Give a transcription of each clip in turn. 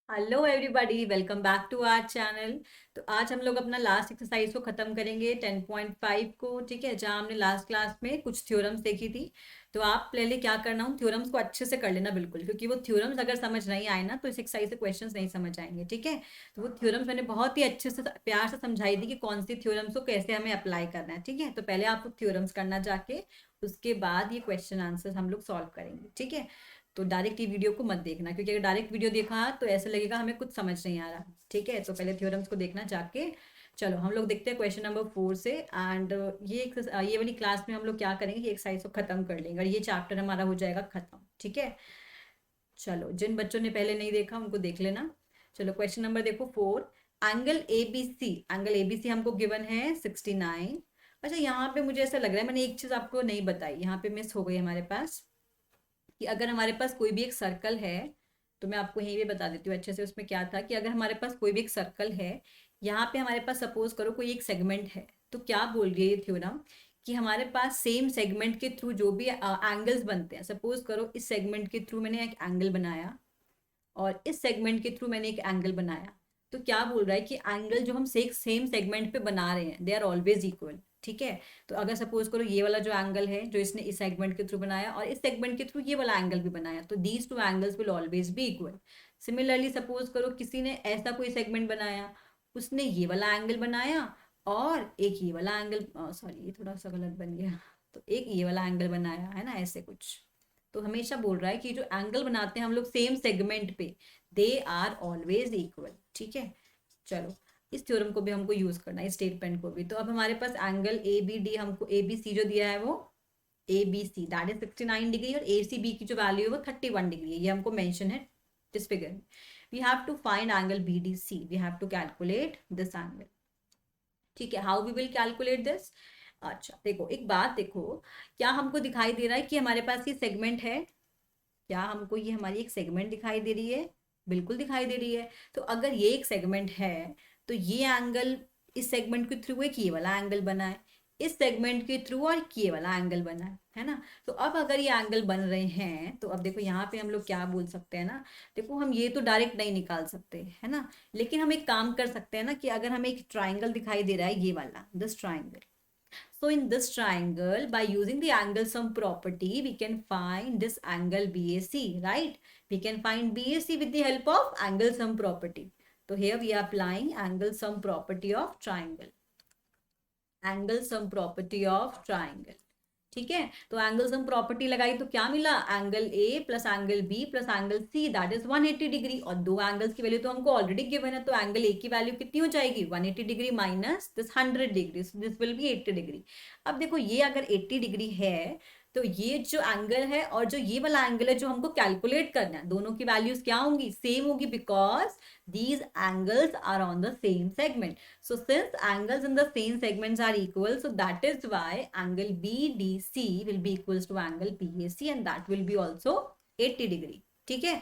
Hello everybody, welcome back to our channel. तो आज हम लोग अपना लास्ट एक्सरसाइज को खत्म करेंगे 10.5 को। ठीक है, जहां हमने लास्ट क्लास में कुछ थ्योरम्स देखी थी। तो आप पहले क्या करना, उन थ्योरम्स को अच्छे से कर लेना बिल्कुल, क्योंकि वो थ्योरम्स अगर समझ नहीं आए ना तो इस एक्सरसाइज से क्वेश्चंस नहीं समझ आएंगे। ठीक है, तो वो थ्योरम्स मैंने बहुत ही अच्छे से प्यार से समझाई थी कि कौन सी थ्योरम्स को कैसे हमें अप्लाई करना है। ठीक है, तो पहले आप थ्योरम्स करना जाके, उसके बाद ये क्वेश्चन आंसर हम लोग सॉल्व करेंगे। ठीक है, तो डायरेक्ट ये वीडियो को मत देखना, क्योंकि अगर डायरेक्ट वीडियो देखा तो ऐसा लगेगा हमें कुछ समझ नहीं आ रहा। ठीक है, तो पहले थ्योरम्स को देखना जाके। चलो हम लोग देखते हैं क्वेश्चन नंबर 4 से। एंड ये वाली क्लास में हम लोग क्या करेंगे, ये एक्सरसाइज को खत्म कर लेंगे और ये चैप्टर हमारा हो जाएगा खत्म। ठीक है, चलो जिन बच्चों ने पहले नहीं देखा उनको देख लेना। चलो क्वेश्चन नंबर देखो 4। एंगल ए बी सी हमको गिवन है 69। अच्छा, यहाँ पे मुझे ऐसा लग रहा है मैंने एक चीज आपको नहीं बताई, यहाँ पे मिस हो गई हमारे पास, कि अगर हमारे पास कोई भी एक सर्कल है, तो मैं आपको यही भी बता देती हूँ अच्छे से। उसमें क्या था कि अगर हमारे पास कोई भी एक सर्कल है, यहाँ पे हमारे पास सपोज करो कोई एक सेगमेंट है, तो क्या बोल रही है ये थ्योरम, कि हमारे पास सेम सेगमेंट के थ्रू जो भी एंगल्स बनते हैं, सपोज करो इस सेगमेंट के थ्रू मैंने एक एंगल बनाया और इस सेगमेंट के थ्रू मैंने एक एंगल बनाया, तो क्या बोल रहा है कि एंगल जो हम सेम सेगमेंट पे बना रहे हैं, दे आर ऑलवेज इक्वल। ठीक है, तो अगर सपोज करो ये वाला जो एंगल है जो इसने इस सेगमेंट के थ्रू बनाया और इस सेगमेंट के थ्रू ये वाला एंगल भी बनाया, तो these two angles will always B equal. Similarly suppose करो किसी ने ऐसा कोई सेगमेंट बनाया, उसने ये वाला एंगल बनाया और एक ये वाला एंगल, सॉरी ये थोड़ा सा गलत बन गया, तो एक ये वाला एंगल बनाया है ना, ऐसे कुछ। तो हमेशा बोल रहा है कि जो एंगल बनाते हैं हम लोग सेम सेगमेंट पे, दे आर ऑलवेज इक्वल। ठीक है, चलो इस थ्योरम को भी हमको यूज करना है, स्टेटमेंट को भी। तो अब हमारे पास एंगल ए बी डी, हमको ए बी सी जो दिया है वो A B C that is 69 degree, और ए सी बी की जो वैल्यू है वो 31 डिग्री है, ये हमको मेंशन है इस फिगर में। We have to find angle B D C, we have to calculate this angle. ठीक है, how we will calculate this. अच्छा देखो, एक बात देखो, क्या हमको दिखाई दे रहा है कि हमारे पास ये सेगमेंट है? क्या हमको ये हमारी एक सेगमेंट दिखाई दे रही है? बिल्कुल दिखाई दे रही है। तो अगर ये एक सेगमेंट है, तो ये एंगल इस सेगमेंट के थ्रू एक ये वाला एंगल बना है, इस सेगमेंट के थ्रू और ये वाला एंगल बना है ना। तो अब अगर ये एंगल बन रहे हैं, तो अब देखो यहाँ पे हम लोग क्या बोल सकते हैं ना, देखो हम ये तो डायरेक्ट नहीं निकाल सकते है ना, लेकिन हम एक काम कर सकते हैं ना, कि अगर हमें एक ट्राइंगल दिखाई दे रहा है, ये वाला this triangle, so in this triangle, by using the angle sum property, we can find this angle BAC, right? We can find BAC with the help of angle sum property. So here we are applying angle sum property of triangle. Angle sum property of triangle. ठीक है, तो angle sum property लगाई तो क्या मिला, angle A plus angle B plus angle C that is 180 degree, और दो angles की वैल्यू तो हमको ऑलरेडी गिवन है, तो एंगल ए की वैल्यू कितनी हो जाएगी, 180 degree minus this 100 degree, this will B 80 degree. अब देखो ये अगर 80 डिग्री है, तो ये जो एंगल है और जो ये वाला एंगल है जो हमको कैलकुलेट करना है, दोनों की वैल्यूज क्या होंगी, सेम होगी, because these angles are on the same segment. So since angles in the same segments are equal, so that is why angle BDC will be equals to angle BAC, and that will be also 80 degree. ठीक है,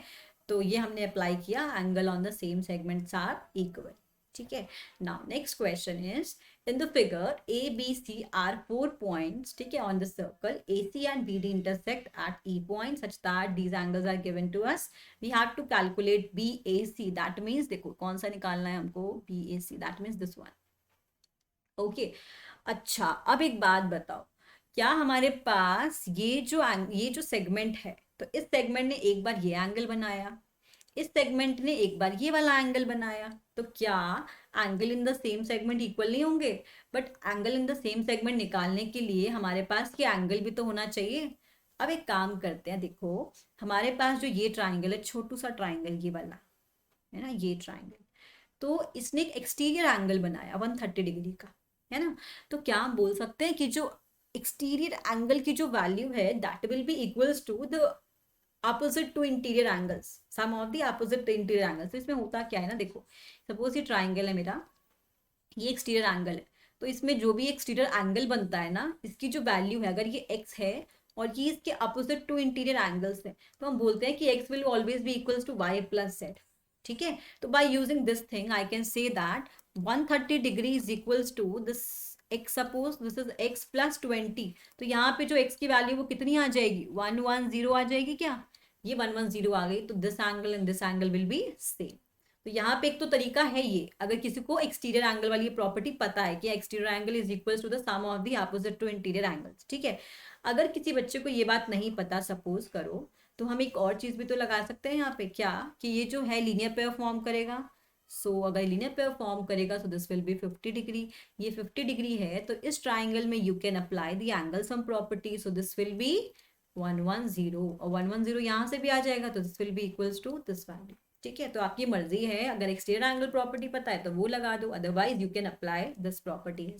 तो ये हमने apply किया, angle on the same segments are equal. ठीक है, now next question is, in the figure A, B, C are 4 points, ठीक है, on the circle AC and BD intersect at E point such that these angles are given to us. We have to calculate BAC, that means देखो कौन सा निकालना है हमको, BAC that means this one. Okay, अच्छा अब एक बात बताओ, क्या हमारे पास ये जो सेगमेंट है, तो इस सेगमेंट ने एक बार ये एंगल बनाया, इस सेगमेंट ने एक बार ये वाला एंगल बनाया, तो क्या angle in the same segment equal नहीं होंगे? But angle in the same segment निकालने के लिए हमारे पास ये एंगल भी तो होना चाहिए। अब एक काम करते हैं, देखो हमारे पास जो ये ट्राइंगल है, छोटू सा ट्राइंगल ये वाला है ना, ये ट्राइंगल, तो इसने एक एक्सटीरियर एंगल बनाया 130 डिग्री का, है ना। तो क्या हम बोल सकते हैं कि जो एक्सटीरियर एंगल की जो वैल्यू है that will be equals to the opposite to interior angles, sum of the opposite interior angles। तो इसमें होता क्या है ना, देखो सपोज ये ट्राइंगल है मेरा, ये एक्सटीरियर एंगल है, तो इसमें जो भी एक्सटीरियर एंगल बनता है ना, इसकी जो वैल्यू है, अगर ये x है और ये इसके अपोजिट टू इंटीरियर एंगल्स है, तो हम बोलते हैं कि x will always be equals to y plus z। ठीक है, तो by using this thing I can say that 130 degree is equals to this x, suppose this is x plus 20, तो यहाँ पे जो x की वैल्यू वो कितनी आ जाएगी, 110 आ जाएगी क्या, ये 110 आ गई, तो this angle and this angle will B same. तो यहाँ पे एक तो तरीका है ये, अगर किसी को एक्सटीरियर एंगल वाली प्रॉपर्टी पता है कि exterior angle is equal to the sum of the opposite to interior angles, ठीक है। अगर किसी बच्चे को ये बात नहीं पता, सपोज करो, तो हम एक और चीज भी तो लगा सकते हैं यहाँ पे, क्या कि ये जो है लीनियर पेयर फॉर्म करेगा। सो अगर लीनियर पेयर फॉर्म करेगा तो दिस विल बी 50 डिग्री। ये 50 डिग्री है तो इस ट्राइंगल में you can apply the angle sum property, so this will be 110, और 110 यहाँ से भी आ जाएगा तो this will be equals to this value. ठीक है, तो आपकी मर्जी है, अगर एक्सटीरियर एंगल प्रॉपर्टी पता है तो वो लगा दो, otherwise you can apply this property.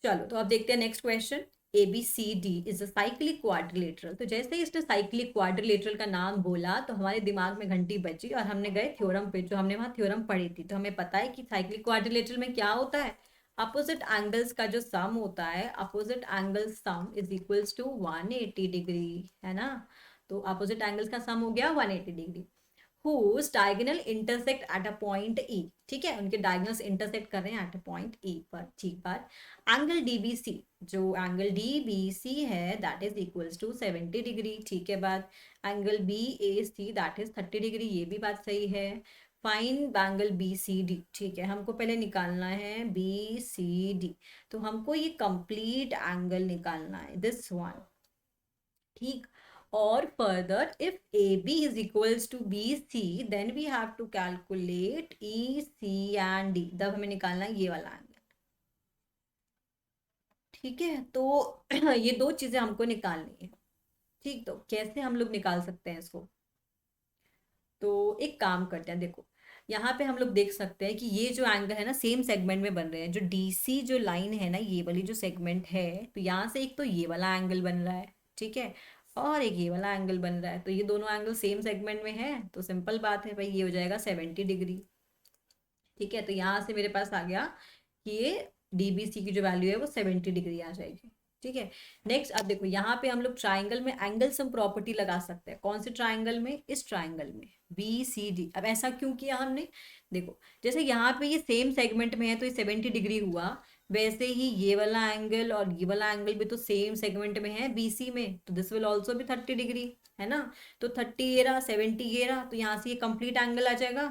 चलो तो अब देखते हैं next question. A B C D is a cyclic quadrilateral. तो जैसे ही इसने साइक्लिक क्वाड्रिलेटरल का नाम बोला तो हमारे दिमाग में घंटी बजी और हमने गए थ्योरम पे, जो हमने वहाँ थ्योरम पढ़ी थी। तो हमें पता है कि साइक्लिक क्वाड्रिलेटरल में क्या होता है, अपोजिट एंगल्स का जो सम होता है, opposite angle sum is equals to 180 degree, है ना। तो अपोजिट एंगल्स का सम हो गया 180 degree. whose diagonal intersect at a point E, ठीक है, उनके डायगोनल्स इंटरसेक्ट कर रहे हैं एट अ पॉइंट E पर। ठीक बात। एंगल DBC, जो एंगल DBC है that is equals to 70 degree. ठीक है बात। Angle BAC that is 30 degree, ये भी बात सही है। फाइन एंगल BCD, ठीक है, हमको पहले निकालना है BCD। तो हमको ये कंप्लीट एंगल निकालना है, दिस वन। ठीक। और further if AB is equals to BC then we have to calculate EC and D, तब हमें निकालना है ये वाला एंगल। ठीक है, तो ये दो चीजें हमको निकालनी है। ठीक, तो कैसे हम लोग निकाल सकते हैं इसको, तो एक काम करते हैं, देखो यहाँ पे हम लोग देख सकते हैं कि ये जो एंगल है ना सेम सेगमेंट में बन रहे हैं। जो DC जो लाइन है ना, ये वाली जो सेगमेंट है, तो यहाँ से एक तो ये वाला एंगल बन रहा है, ठीक है, और एक ये वाला एंगल बन रहा है। तो ये दोनों एंगल सेम सेगमेंट में है, तो सिंपल बात है भाई, ये हो जाएगा 70 डिग्री। ठीक है, तो यहाँ से मेरे पास आ गया कि ये DBC की जो वैल्यू है वो 70 डिग्री आ जाएगी। ठीक है, नेक्स्ट अब देखो यहाँ पे हम लोग ट्राइंगल में एंगल सम प्रॉपर्टी लगा सकते हैं। कौन से ट्राइंगल में, इस ट्राइंगल में BCD। अब ऐसा क्यों किया हमने, देखो जैसे यहाँ पे ये सेम सेगमेंट में है तो ये 70 डिग्री हुआ, वैसे ही ये वाला एंगल और ये वाला एंगल भी तो सेम सेगमेंट में है BC में, तो दिस विल ऑल्सो भी 30 डिग्री, है ना। तो 30 ये रहा, 70 ये रहा, तो यहाँ से ये कंप्लीट एंगल आ जाएगा,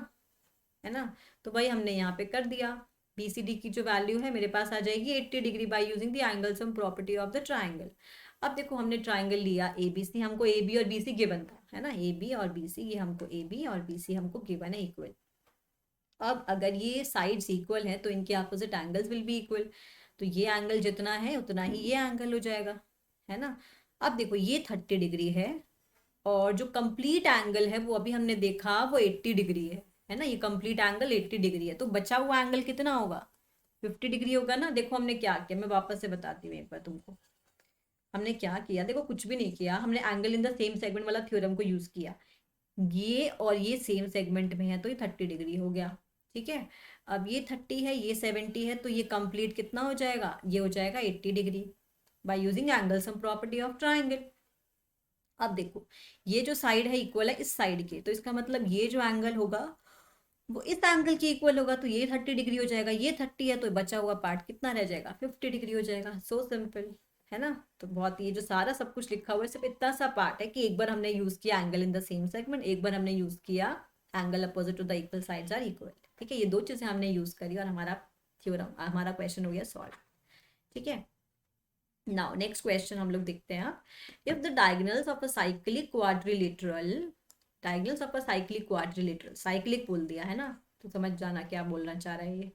है ना। तो भाई हमने यहाँ पे कर दिया, BCD की जो वैल्यू है मेरे पास आ जाएगी 80 degree by using the angle sum property of the triangle. अब देखो हमने ट्राइंगल लिया ABC, हमको AB और BC गिवन था, है ना, AB और BC, ये हमको AB और BC हमको गिवन है इक्वल। अब अगर ये साइड्स इक्वल है तो इनके opposite angles will be equal, तो ये एंगल जितना है उतना ही ये एंगल हो जाएगा, है ना। अब देखो ये 30 डिग्री है और जो कंप्लीट एंगल है वो अभी हमने देखा वो 80 डिग्री है ना। ये कंप्लीट एंगल 80 डिग्री है, तो बचा हुआ एंगल कितना होगा, 50 डिग्री होगा ना। देखो हमने क्या किया, मैं वापस से बताती हूँ एक बार तुमको। हमने क्या किया, देखो कुछ भी नहीं किया, हमने angle in the same segment वाला थ्योरम को यूज किया। ये और ये सेम सेगमेंट में है तो ये 30 डिग्री हो गया। ठीक है, अब ये 30 है, ये 70 है, तो ये कंप्लीट कितना हो जाएगा, ये हो जाएगा 80 degree by using angle sum property of triangle. अब देखो ये जो साइड है इक्वल है इस साइड के, तो इसका मतलब ये जो एंगल होगा वो इस एंगल के इक्वल होगा, तो ये 30 डिग्री हो जाएगा। ये 30 है तो बचा हुआ पार्ट कितना रह जाएगा, 50 डिग्री हो जाएगा। सो सिंपल, है ना। तो बहुत, ये जो सारा सब कुछ लिखा हुआ है सिर्फ इतना सा पार्ट है कि एक बार हमने यूज किया angle in the same segment, एक बार हमने यूज किया angle opposite to the equal sides are equal. ठीक है, ये दो चीजें हमने यूज करी और हमारा थ्योरम, हमारा क्वेश्चन हो गया सॉल्व। ठीक है, नाउ नेक्स्ट क्वेश्चन हम लोग देखते हैं। If the diagonals of a cyclic quadrilateral, diagonals of a cyclic quadrilateral, cyclic बोल दिया है ना, तो समझ जाना क्या बोलना चाह रहा है ये।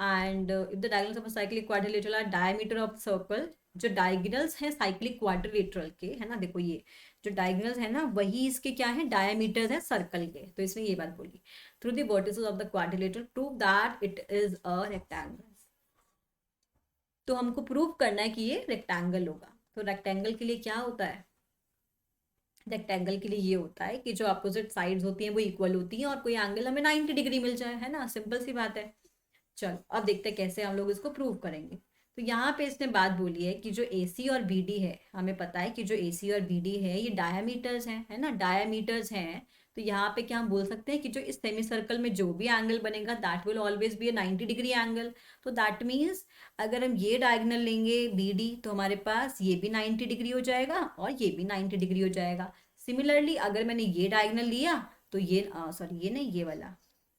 And if the diagonals of a cyclic quadrilateral are diameter of circle, जो डायगोनल्स हैं साइक्लिक क्वाड्रिलेटरल के, है ना, देखो ये जो डायगोनल्स है ना वही इसके क्या है, डायमीटर्स हैं सर्कल के। तो इसमें ये बात बोली, through the vertices of the quadrilateral prove that it is a rectangle. तो हमको प्रूव करना है कि ये रेक्टेंगल होगा। तो रेक्टेंगल के लिए क्या होता है, रेक्टेंगल के लिए ये होता है कि जो अपोजिट साइड्स होती हैं वो इक्वल होती हैं और कोई एंगल हमें 90 डिग्री मिल जाए, है ना, सिंपल सी बात है। चलो अब देखते हैं कैसे हम लोग इसको प्रूव करेंगे। तो यहाँ पे इसने बात बोली है कि जो AC और BD है, हमें पता है कि जो AC और BD है ये डायमीटर्स हैं, है ना, डायमीटर्स हैं। तो यहाँ पे क्या हम बोल सकते हैं कि जो इस सेमी सर्कल में जो भी एंगल बनेगा that will always B A 90 degree angle. तो दैट मीन्स अगर हम ये डायगोनल लेंगे BD तो हमारे पास ये भी 90 डिग्री हो जाएगा और ये भी 90 डिग्री हो जाएगा। सिमिलरली अगर मैंने ये डायगोनल लिया तो ये सॉरी ये नहीं, ये वाला,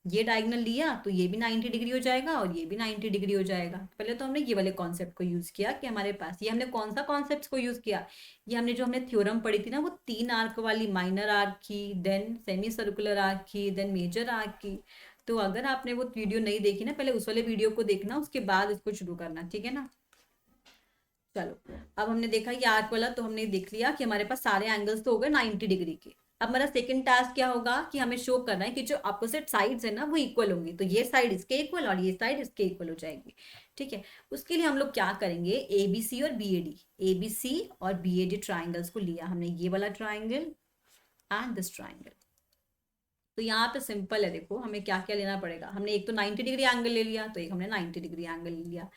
ये डायगोनल लिया तो ये भी 90 डिग्री हो जाएगा और ये भी 90 डिग्री हो जाएगा। पहले तो हमने ये वाले कॉन्सेप्ट को यूज किया कि हमारे पास, ये हमने कौन सा कॉन्सेप्ट को यूज किया, ये हमने जो हमने थ्योरम पढ़ी थी ना, वो 3 आर्क वाली, माइनर आर्क की, देन सेमी सर्कुलर आर्क की, देन मेजर आर्क की। तो अगर आपने वो वीडियो नहीं देखी ना, पहले उस वाले वीडियो को देखना, उसके बाद इसको शुरू करना, ठीक है ना। चलो, अब हमने देखा ये आर्क वाला, तो हमने देख लिया कि हमारे पास सारे एंगल्स तो हो गए 90 डिग्री के। अब हमारा सेकंड टास्क क्या होगा कि हमें शो करना है कि जो अपोजिट साइड्स है ना वो इक्वल होंगी, तो ये साइड इसके इक्वल और ये साइड इसके इक्वल हो जाएगी, ठीक है। उसके लिए हम लोग क्या करेंगे, ए बी सी और B A D, A B C और बी ए डी ट्राइंगल्स को लिया हमने, ये वाला ट्राइंगल एंड दिस ट्राइंगल। तो यहाँ पे सिंपल है, देखो हमें क्या क्या लेना पड़ेगा। हमने एक तो 90 डिग्री एंगल ले लिया, तो एक हमने 90 डिग्री एंगल ले लिया।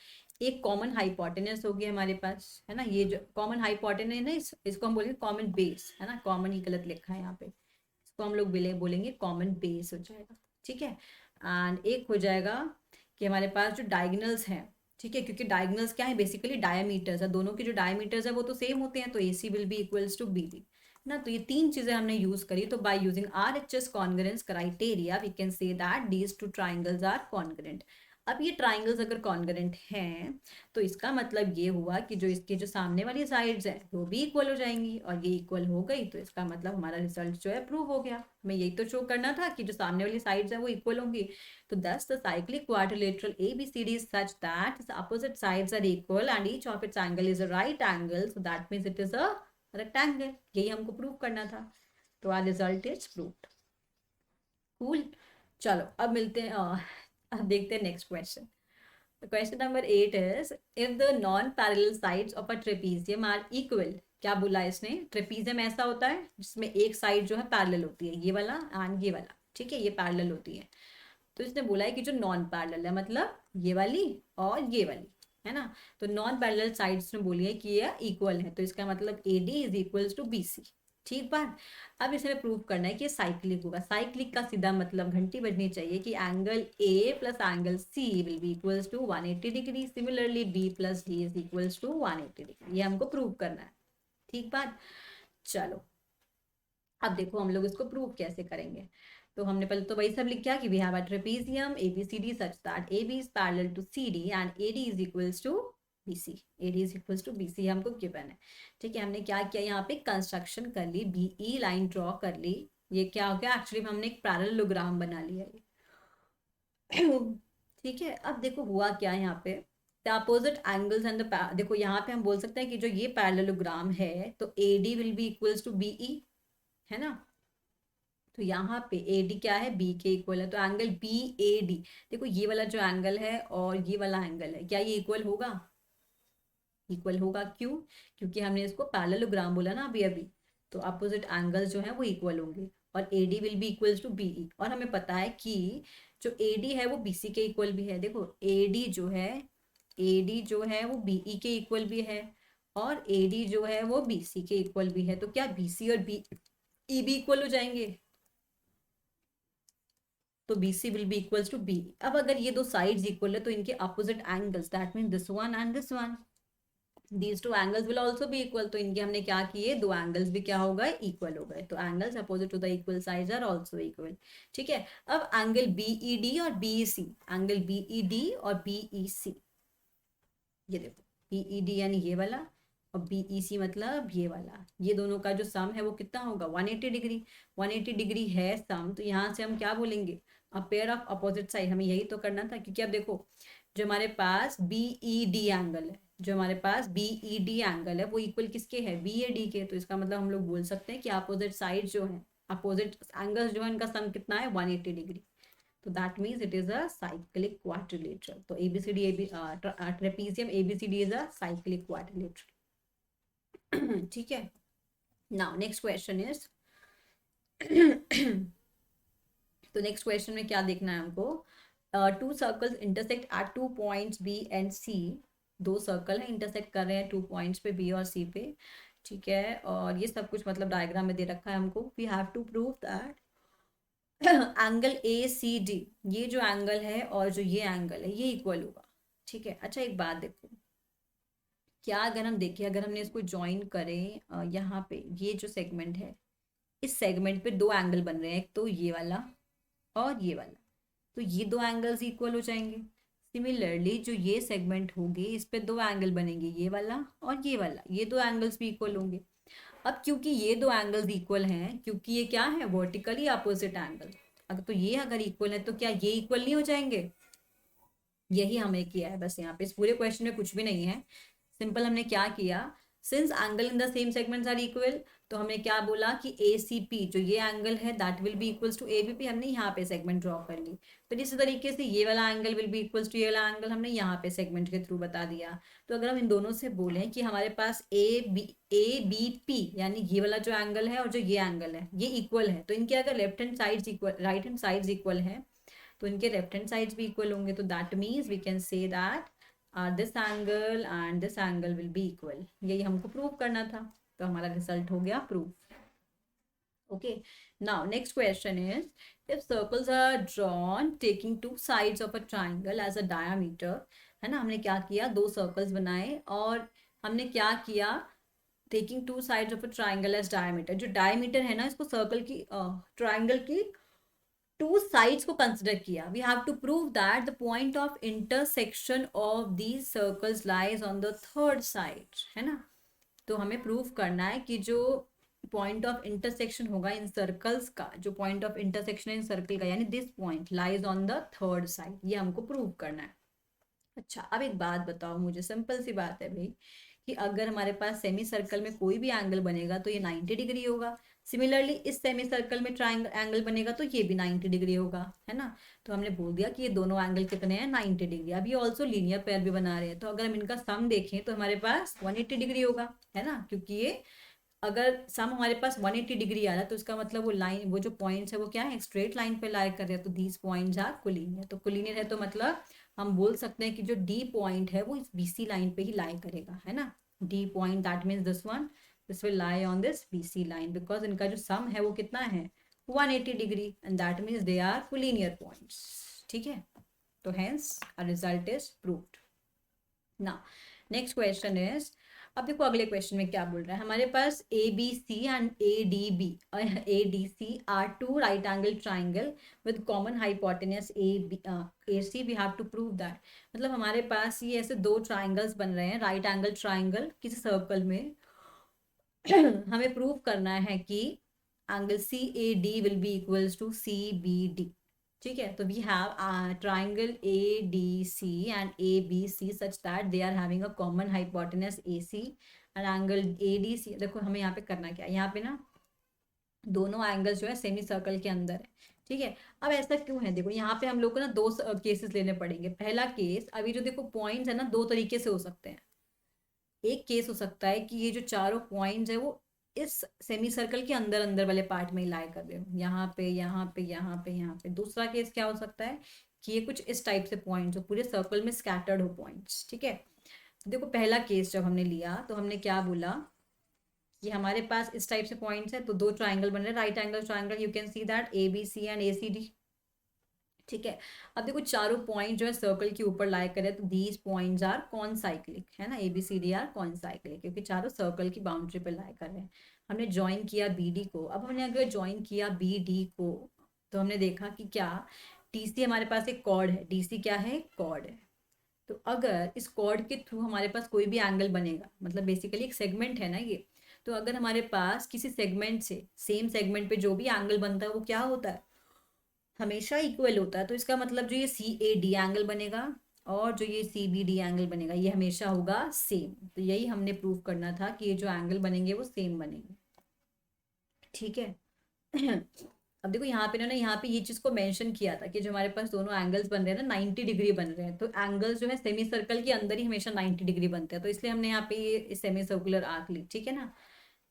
एक कॉमन हाइपोटेनस होगी हमारे पास, है ना, ये जो कॉमन हाइपोटेनस है ना, इसको हम बोलेंगे कॉमन बेस, है ना, कॉमन ही गलत लिखा है यहाँ पे, इसको हम लोग बोलेंगे कॉमन बेस हो जाएगा, ठीक है। एंड एक हो जाएगा कि हमारे पास जो डायगोनल्स हैं, ठीक है, क्योंकि डायगोनल्स क्या है, बेसिकली डायमीटर्स है, दोनों के जो डायमीटर्स है वो तो सेम होते हैं, तो A C will be equals to B D ना। तो ये तीन चीजें हमने यूज करी, तो by using R H S congruence criteria we can say that these two triangles are congruent. अब ये ट्राइंगल्स अगर कॉन्ग्रेंट हैं तो इसका मतलब ये हुआ कि जो इसके जो सामने वाली साइड्स हैं वो भी इक्वल हो जाएंगी, और ये इक्वल हो गई तो इसका मतलब हमारा रिजल्ट जो है प्रूव हो गया। हमें यही तो शो करना था कि जो सामने वाली साइड्स हैं वो इक्वल होंगी। तो दस the cyclic quadrilateral ABCD is such that its opposite sides are equal and each of its angle is a right angle, so that means it is a rectangle. यही हमको प्रूव करना था, तो our result is proved. Cool. चलो अब मिलते हैं, अब देखते हैं next question. Question number 8 is if the non parallel sides of a trapezium are equal. क्या बोला इसने, ट्रेपीजियम ऐसा होता है जिसमें एक साइड जो है पैरेलल होती है, ये वाला एंड ये वाला, ठीक है, ये पैरेलल होती है। तो इसने बोला है कि जो नॉन पैरेलल है, मतलब ये वाली और ये वाली, है ना, तो नॉन पैरेलल साइड्स ने बोली है कि ये इक्वल है, तो इसका मतलब A D is equals to B C. ठीक बात। अब इसमें प्रूव करना है कि साइक्लिक होगा। साइक्लिक का सीधा मतलब घंटी बजनी चाहिए कि angle A plus angle C will be equals to 180 degree, similarly B plus D is equals to 180 degree, ये हमको प्रूव करना है। ठीक बात। चलो अब देखो हम लोग इसको प्रूव कैसे करेंगे। तो हमने पहले तो वही सब लिख किया कि we have a trapezium ABCD such that AB is parallel to CD and AD is equals to BC। AD is equals to BC हमको गिवन है। ठीक है, हमने क्या किया, यहाँ पे कंस्ट्रक्शन कर ली, BE लाइन ड्रॉ कर ली। ये क्या हो गया, एक्चुअली हमने एक पैरेललोग्राम बना लिया ये। ठीक है, अब देखो हुआ क्या यहाँ पे, the opposite angles and the, देखो यहाँ पे हम बोल सकते हैं कि जो ये पैरेललोग्राम है तो AD will be equals to BE, है ना। तो यहाँ पे AD क्या है, B के इक्वल है, तो एंगल BAD, देखो ये वाला जो एंगल है और ये वाला एंगल है, क्या ये इक्वल होगा, इक्वल होगा। क्यों, क्योंकि हमने इसको पैरेललोग्राम बोला ना अभी अभी, तो अपोजिट एंगल्स जो है वो इक्वल होंगे और AD will be equals to BE। और हमें पता है कि जो AD है वो BC के इक्वल भी है। देखो AD जो है वो BE के इक्वल भी है और AD जो है वो BC के इक्वल भी है, तो क्या BC और BE भी इक्वल हो जाएंगे, तो BC will be equals to BE। अब अगर ये दो साइड्स इक्वल है तो इनके opposite angles, that mean this one and this one, these two angles will also be equal. तो इनके हमने क्या किए, दो एंगल्स भी क्या हो गए, इक्वल हो गए। तो angles opposite to the equal sides are also equal. ठीक है, अब एंगल BED और BEC, एंगल BED और BEC, ये देखो BED यानी ये वाला और BEC मतलब ये वाला, ये दोनों का जो सम है वो कितना होगा, 180 डिग्री। 180 डिग्री है सम, तो यहाँ से हम क्या बोलेंगे, a pair of opposite side. हमें यही तो करना था, क्योंकि अब देखो जो हमारे पास BED एंगल है, जो हमारे पास BED एंगल है वो इक्वल किसके है, BAD के। तो इसका मतलब हम लोग बोल सकते हैं कि अपोजिट साइड जो है, अपोजिट एंगल्स जो है इनका सम कितना है, 180 डिग्री। तो that means it is a cyclic quadrilateral. तो ABCD trapezium ABCD is a cyclic quadrilateral. ठीक है, नाउ नेक्स्ट क्वेश्चन इज, तो नेक्स्ट क्वेश्चन में क्या देखना है हमको, to circles intersect at 2 points B and C। दो सर्कल है, इंटरसेक्ट कर रहे हैं 2 पॉइंट्स पे B और C पे। ठीक है, और ये सब कुछ मतलब डायग्राम में दे रखा है हमको। We have to prove that angle ACD, ये जो एंगल है और जो ये एंगल है ये इक्वल होगा। ठीक है, अच्छा एक बात देखो, क्या अगर हम देखें, अगर हमने इसको ज्वाइन करें यहाँ पे, ये जो सेगमेंट है इस सेगमेंट पे दो एंगल बन रहे हैं, एक तो ये वाला और ये वाला, तो ये दो एंगल्स इक्वल हो जाएंगे। सिमिलरली जो ये सेगमेंट होगी इस पे दो एंगल बनेंगे, ये वाला और ये वाला, ये दो एंगल्स भी इक्वल होंगे। अब क्योंकि ये दो एंगल्स इक्वल हैं, क्योंकि ये क्या है, वर्टिकली अपोजिट एंगल, अगर तो ये अगर इक्वल है तो क्या ये इक्वल नहीं हो जाएंगे? यही हमें किया है बस, यहाँ पे इस पूरे क्वेश्चन में कुछ भी नहीं है। सिंपल हमने क्या किया, since angle in the same segments are equal, तो हमने क्या बोला कि ए सी पी जो ये एंगल है that will be equals to A B P, हमने यहाँ पे सेगमेंट ड्रॉ कर ली। फिर इसी तरीके से ये वाला angle will be equals to ये वाला एंगल, हमने यहाँ पे सेगमेंट के थ्रू बता दिया। तो अगर हम इन दोनों से बोलें कि हमारे पास ए बी पी यानी ये वाला जो एंगल है और जो ये एंगल है ये इक्वल है, तो इनके अगर left hand sides equal, right hand sides equal है, तो इनके लेफ्ट हैंड साइड्स भी इक्वल होंगे, तो that means we can say that this angle and this angle will be equal. यही हमको प्रूव करना था, तो हमारा रिजल्ट हो गया proof. Okay, now next question is, if circles are drawn taking two sides of a triangle as a diameter, है ना, हमने क्या किया, दो सर्कल्स बनाए और हमने क्या किया, taking two sides of a triangle as diameter, जो डायमीटर है ना इसको सर्कल की ट्राइंगल की टू साइड्स को कंसिडर किया। We have to prove that the point of intersection of these circles lies on the third side, है ना। तो हमें प्रूव करना है कि जो पॉइंट ऑफ इंटरसेक्शन होगा इन सर्कल्स का, जो point of intersection in circle का, यानी this point lies on the third side, ये हमको प्रूव करना है। अच्छा, अब एक बात बताओ मुझे, सिंपल सी बात है भाई, कि अगर हमारे पास सेमी सर्कल में कोई भी एंगल बनेगा तो ये 90 डिग्री होगा। सिमिलरली इस सेमी सर्कल में ट्राइंगल एंगल बनेगा तो ये भी 90 डिग्री होगा, है ना। तो हमने बोल दिया कि ये दोनों एंगल कितने हैं, 90 डिग्री। अब ये ऑल्सो लीनियर पेयर भी बना रहे हैं, तो अगर हम इनका सम देखें तो हमारे पास 180 डिग्री होगा, है ना, क्योंकि ये अगर सम हमारे पास 180 डिग्री आ रहा है तो इसका मतलब वो लाइन, वो जो पॉइंट्स है वो क्या है, स्ट्रेट लाइन पे लाई कर रहे हैं, तो दीज पॉइंट्स आर कोलिनियर। तो कोलिनियर है तो मतलब हम बोल सकते हैं कि जो डी पॉइंट है वो इस बीसी लाइन पे ही लाई करेगा, है ना। D point that means this one, this will lie on this BC line, because इनका जो सम है वो कितना है, 180 degree, and that means they are collinear points. ठीक है, तो hence a result is proved. ना नेक्स्ट क्वेश्चन इज, अब देखो अगले क्वेश्चन में क्या बोल रहा है, हमारे पास A B C and A D B, A D C are two right angle triangle with common hypotenuse A C, we have to prove that. मतलब हमारे पास ये ऐसे दो ट्राइंगल्स बन रहे हैं, राइट एंगल ट्राइंगल किसी सर्कल में हमें प्रूव करना है कि angle C A D will be equals to C B D. ठीक है, तो we have triangle A D C and A B C such that they are having a common hypotenuse A C and angle A D C. देखो हमें यहाँ पे करना क्या है, यहाँ पे ना दोनों एंगल्स जो है सेमी सर्कल के अंदर है। ठीक है, अब ऐसा क्यों है, देखो यहाँ पे हम लोग को ना दो केसेस लेने पड़ेंगे। पहला केस, अभी जो देखो पॉइंट्स है ना दो तरीके से हो सकते हैं। एक केस हो सकता है कि ये जो चारों पॉइंट्स है वो इस सेमी सर्कल के अंदर अंदर वाले पार्ट में ही लाई कर रहे हो, यहाँ पे यहाँ पे यहाँ पे यहाँ पे। दूसरा केस क्या हो सकता है कि ये कुछ इस टाइप से पॉइंट्स हो, पूरे सर्कल में स्कैटर्ड हो पॉइंट्स। ठीक है, देखो पहला केस जब हमने लिया तो हमने क्या बोला कि हमारे पास इस टाइप से पॉइंट्स है, तो दो ट्राइंगल बन रहे हैं, right angle triangle, you can see that A B C and A C D. ठीक है, अब देखो चारों पॉइंट जो है सर्कल के ऊपर लाई करे, तो these points are concyclic, है ना, A B C D are concyclic, क्योंकि चारों सर्कल की बाउंड्री पे लाई कर रहे हैं। हमने ज्वाइन किया बी डी को, अब हमने अगर ज्वाइन किया बी डी को तो हमने देखा कि क्या टी सी हमारे पास एक कॉर्ड है, डी सी क्या है, कॉर्ड है। तो अगर इस कॉर्ड के थ्रू हमारे पास कोई भी एंगल बनेगा, मतलब बेसिकली एक सेगमेंट है ना ये, तो अगर हमारे पास किसी सेगमेंट से सेम सेगमेंट पे जो भी एंगल बनता है वो क्या होता है, हमेशा इक्वल होता है। तो इसका मतलब जो ये सी ए डी एंगल बनेगा और जो ये सी बी डी एंगल बनेगा ये हमेशा होगा सेम। तो यही हमने प्रूव करना था कि ये जो एंगल बनेंगे वो सेम बनेंगे। ठीक है अब देखो यहाँ पे ना यहाँ पे ये चीज को मेंशन किया था कि जो हमारे पास दोनों एंगल्स बन रहे हैं ना 90 डिग्री बन रहे हैं, तो एंगल्स जो है सेमी सर्कल के अंदर ही हमेशा 90 डिग्री बनते हैं, तो इसलिए हमने यहाँ पे ये सेमी सर्कुलर आर्क ली। ठीक है ना,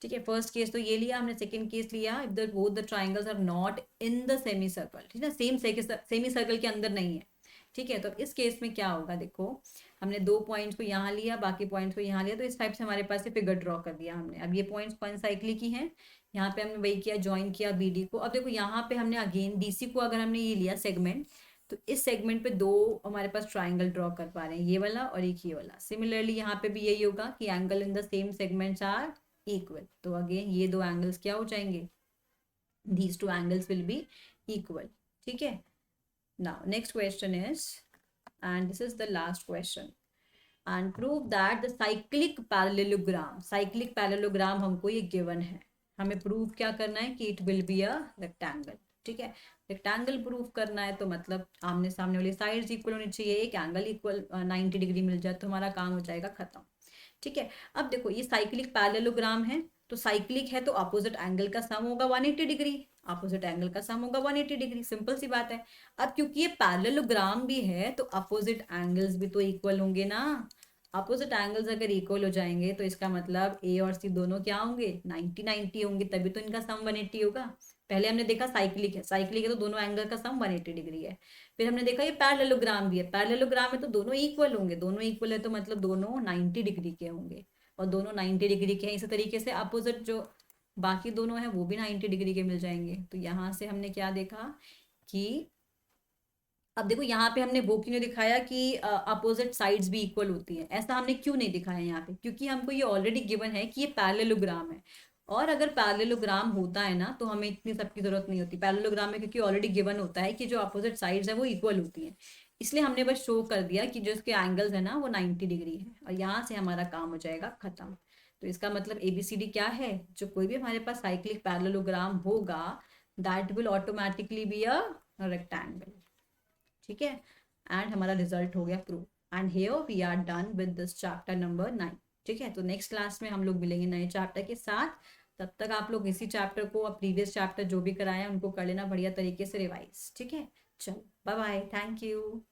ठीक है, फर्स्ट केस तो ये लिया हमने। सेकंड केस लिया if the both the triangles are not in the semi circle, ठीक है, सेमी सर्कल के अंदर नहीं है। ठीक है, तो इस केस में क्या होगा, देखो हमने दो पॉइंट्स को यहाँ लिया, बाकी पॉइंट्स को यहाँ लिया, तो इस टाइप से हमारे पास ये फिगर ड्रॉ कर दिया हमने। अब ये पॉइंट्स कौन साइक्लिक की हैं, यहाँ पे हमने वही किया, ज्वाइन किया बी डी को। अब देखो यहाँ पे हमने अगेन डी सी को अगर हमने ये लिया सेगमेंट, तो इस सेगमेंट पे दो हमारे पास ट्राइंगल ड्रॉ कर पा रहे हैं, ये वाला और एक ये वाला। सिमिलरली यहाँ पे भी यही होगा कि angle in the same segments are equal, तो अगेन ये दो एंगल्स क्या हो जाएंगे, these two angles will be equal. ठीक है. Now next question is, and this is the last question, and prove that the cyclic parallelogram हमको ये given है. हमें प्रूव क्या करना है कि it will be a rectangle. ठीक है, रेक्टेंगल प्रूव करना है तो मतलब आमने सामने वाली साइड्स इक्वल होनी चाहिए, एक एंगल इक्वल 90 डिग्री मिल जाए तो हमारा काम हो जाएगा खत्म. ठीक है, अब देखो ये साइक्लिक पैरेललोग्राम है, तो साइक्लिक है तो अपोजिट एंगल का सम होगा 180 डिग्री, अपोजिट एंगल का सम होगा 180 डिग्री, सिंपल सी बात है. अब क्योंकि ये पैरेललोग्राम भी है तो अपोजिट एंगल्स भी तो इक्वल होंगे ना. अपोजिट एंगल्स अगर इक्वल हो जाएंगे तो इसका मतलब ए और सी दोनों क्या होंगे, 90 90 होंगे, तभी तो इनका सम 180 होगा. पहले हमने देखा साइक्लिक है, साइक्लिक है तो दोनों एंगल का सम 180 डिग्री है. फिर हमने देखा ये पैरेललोग्राम भी है, पैरेललोग्राम है तो दोनों इक्वल होंगे, दोनों इक्वल है तो मतलब दोनों 90 डिग्री के होंगे, और दोनों 90 डिग्री के हैं. इसी तरीके से अपोजिट जो बाकी दोनों हैं वो भी 90 डिग्री के मिल जाएंगे. तो यहाँ से हमने क्या देखा कि अब देखो यहाँ पे हमने वो क्यों नहीं दिखाया कि अपोजिट साइड्स भी इक्वल होती हैं, ऐसा हमने क्यों नहीं दिखाया यहाँ पे, क्योंकि हमको ये ऑलरेडी गिवन है कि ये पैरेललोग्राम है. और अगर पैरेललोग्राम होता है ना तो हमें इतनी सबकी जरूरत नहीं होती पैरेललोग्राम में, क्योंकि ऑलरेडी गिवन होता है कि जो अपोजिट साइड्स है वो इक्वल होती हैं. इसलिए हमने बस शो कर दिया कि जो इसके एंगल्स है ना वो 90 डिग्री है, और यहाँ से हमारा काम हो जाएगा खत्म. तो इसका मतलब ABCD क्या है, जो कोई भी हमारे पास साइक्लिक पैरेललोग्राम होगा that will automatically be a rectangle. ठीक है, एंड हमारा रिजल्ट हो गया prove. And here we are done with this chapter number 9. ठीक है, तो नेक्स्ट क्लास में हम लोग मिलेंगे नए चैप्टर के साथ. तब तक आप लोग इसी चैप्टर को, प्रीवियस चैप्टर जो भी कराए हैं उनको कर लेना बढ़िया तरीके से रिवाइज. ठीक है, चलो बाय बाय, थैंक यू.